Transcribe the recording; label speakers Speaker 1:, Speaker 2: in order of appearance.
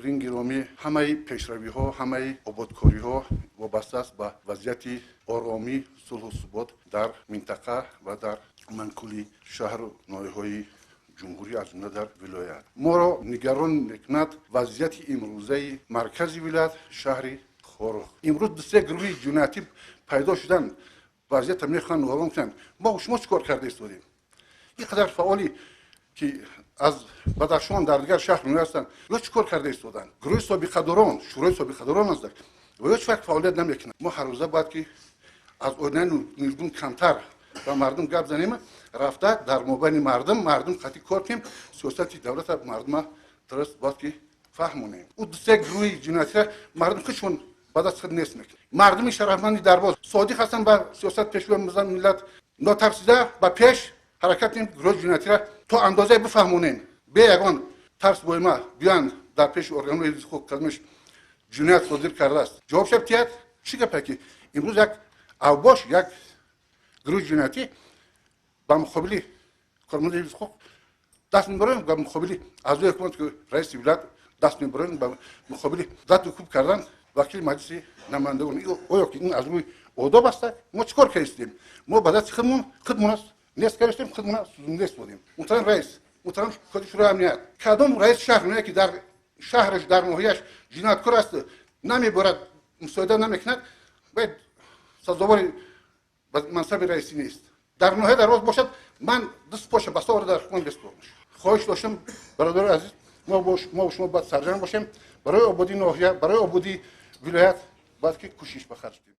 Speaker 1: حاضرین گرامی، همه پیشروی‌ها، همه آبادکاری‌ها وابسته است به وضعیت آرامی، صلح و ثبات در منطقه و در منکولی شهر و ناحیه‌های جمهوری از جمله در ولایت. ما را نگران می‌کند وضعیت امروزه مرکز ولایت شهر خورخ. امروز سه گروه جنایتی پیدا شدن، وضعیت میخوان نگران کنند. ما شما چیکار کرده استودیم؟ اینقدر فعالی که از بدخشان در دیگر شهر می‌هستند، یا چیکار کرده استودن؟ گروه سابقه داران، شورای سابقه داران است و هیچ وقت فعالیت نمی‌کنند. ما هر روزه باید که از اونن نیروی کمتر و مردم گپ زنیم، رفته در مابین مردم قطعی کار کنیم، سیاست دولت مردم درست باید که فهمونیم. او سه گروه جنایتی مردم کشون بعد از خود نیست میکنه. مردم شهروندی درباز صادق هستن به سیاست پیشرو ملت، ناترسیده به پیش حرکت نیم. گروه جنایتی را تا اندازه بفهمونیم، به یگان ترس بایما بیان در پیش ارگان‌های خود کلمش جنایت صادر کرده است. جواب شب تیات چی گپه که امروز یک اوباش یک گروه جنایتی با مقابل کارمند حزب خود دست میبرن، با مقابل اعضای حکومت که رئیس ولایت دست میبرن، با مقابل ذات حکومت کردن وکیل مجلس نمایندگان. آیا که این از روی آداب است؟ ما چیکار کردیم؟ ما بعد از خودمون است نیست کردیم، خودمون نیست بودیم. محترم رئیس، محترم کادر شورای امنیت، کدام رئیس شهر نه که در شهرش در ناحیه‌اش جنایتکار است نمیبرد، مساعده نمیکند، باید سزاوار منصب رئیسی نیست. در ناحیه درواز باشد، من دست پاشه بسا در خون بسپارمش. خواهش داشتم برادر عزیز، ما شما باید سرجم باشیم برای آبادی ناحیه، برای آبادی ولایت باید که کوشش بخرج کنیم.